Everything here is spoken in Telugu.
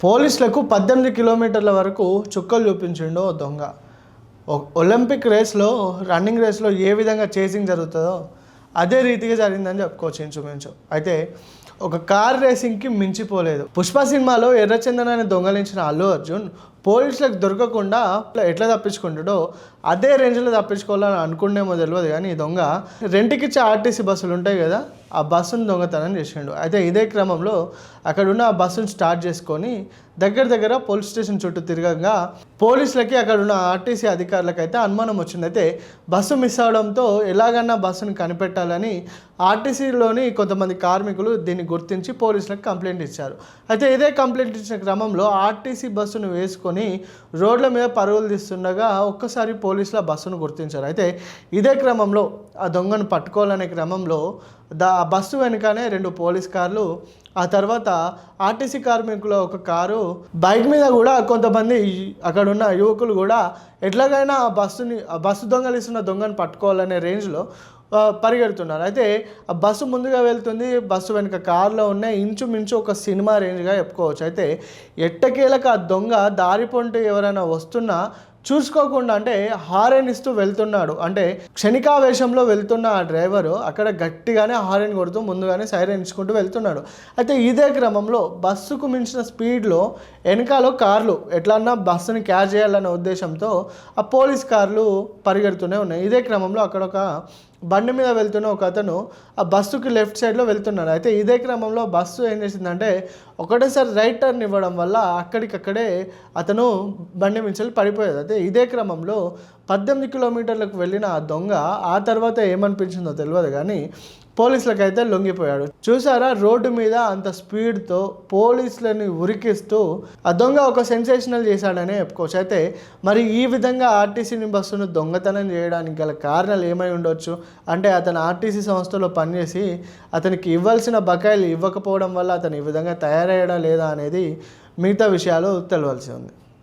పోలీసులకు 18 కిలోమీటర్ల వరకు చుక్కలు చూపించిండు ఓ దొంగ. ఒలింపిక్ రేస్లో రన్నింగ్ రేస్లో ఏ విధంగా చేసింగ్ జరుగుతుందో అదే రీతిగా జరిగిందని చెప్పుకోవచ్చు ఇంచుమించు. అయితే ఒక కార్ రేసింగ్కి మించిపోలేదు. పుష్ప సినిమాలో ఎర్రచందనాన్ని దొంగలించిన అల్లు అర్జున్ పోలీసులకు దొరకకుండా ఎట్లా తప్పించుకుంటాడో అదే రేంజ్లో తప్పించుకోవాలని అనుకునేమో తెలియదు, కానీ ఈ దొంగ రెంట్కిచ్చే ఆర్టీసీ బస్సులు ఉంటాయి కదా, ఆ బస్సును దొంగతనం చేసిండు. అయితే ఇదే క్రమంలో అక్కడున్న ఆ బస్సును స్టార్ట్ చేసుకొని దగ్గర పోలీస్ స్టేషన్ చుట్టూ తిరగగా పోలీసులకి అక్కడున్న ఆర్టీసీ అధికారులకు అయితే అనుమానం వచ్చింది. అయితే బస్సు మిస్ అవడంతో ఎలాగన్నా బస్సును కనిపెట్టాలని ఆర్టీసీలోని కొంతమంది కార్మికులు దీన్ని గుర్తించి పోలీసులకు కంప్లైంట్ ఇచ్చారు. అయితే ఇదే కంప్లైంట్ ఇచ్చిన క్రమంలో ఆర్టీసీ బస్సును వేసుకొని రోడ్ల మీద పరుగులు తీస్తుండగా ఒక్కసారి పోలీసులు ఆ బస్సును గుర్తించారు. అయితే ఇదే క్రమంలో ఆ దొంగను పట్టుకోవాలనే క్రమంలో ఆ బస్సు వెనుకనే 2 పోలీస్ కార్లు, ఆ తర్వాత ఆర్టీసీ కార్మికుల ఒక కారు, బైక్ మీద కూడా కొంతమంది అక్కడ ఉన్న యువకులు కూడా ఎట్లాగైనా ఆ బస్సు దొంగలిస్తున్న దొంగను పట్టుకోవాలనే రేంజ్లో పరిగెడుతున్నారు. అయితే ఆ బస్సు ముందుగా వెళ్తుంది, బస్సు వెనుక కారులో ఉన్నాయి, ఇంచుమించు ఒక సినిమా రేంజ్గా చెప్పుకోవచ్చు. అయితే ఎట్టకేలకు ఆ దొంగ దారి పొంటి ఎవరైనా వస్తున్నా చూసుకోకుండా అంటే హారెన్ ఇస్తూ వెళ్తున్నాడు. అంటే క్షణికావేశంలో వెళ్తున్న ఆ డ్రైవరు అక్కడ గట్టిగానే హారెన్ కొడుతూ ముందుగానే సైరన్ ఇచ్చుకుంటూ వెళ్తున్నాడు. అయితే ఇదే క్రమంలో బస్సుకు మించిన స్పీడ్లో వెనకాల కార్లు ఎట్లన్నా బస్సుని క్యాచ్ చేయాలన్న ఉద్దేశంతో ఆ పోలీస్ కార్లు పరిగెడుతూనే ఉన్నాయి. ఇదే క్రమంలో అక్కడ ఒక బండి మీద వెళ్తున్న ఒక అతను ఆ బస్సుకి లెఫ్ట్ సైడ్లో వెళ్తున్నాడు. అయితే ఇదే క్రమంలో బస్సు ఏం చేసిందంటే ఒకటేసారి రైట్ టర్న్ ఇవ్వడం వల్ల అక్కడికక్కడే అతను బండి మించి పడిపోయేది. అయితే ఇదే క్రమంలో 18 కిలోమీటర్లకు వెళ్ళిన ఆ దొంగ ఆ తర్వాత ఏమనిపించిందో తెలియదు, కానీ పోలీసులకైతే లొంగిపోయాడు. చూసారా, రోడ్డు మీద అంత స్పీడ్తో పోలీసులని ఉరికిస్తూ ఆ దొంగ ఒక సెన్సేషనల్ చేశాడనే చెప్పుకోవచ్చు. అయితే మరి ఈ విధంగా ఆర్టీసీ బస్సును దొంగతనం చేయడానికి గల కారణాలు ఏమై ఉండొచ్చు అంటే అతను ఆర్టీసీ సంస్థలో పనిచేసి అతనికి ఇవ్వాల్సిన బకాయిలు ఇవ్వకపోవడం వల్ల అతను ఈ విధంగా తయారయ్యాడా లేదా అనేది మిగతా విషయాలు తెలియాల్సి ఉంది.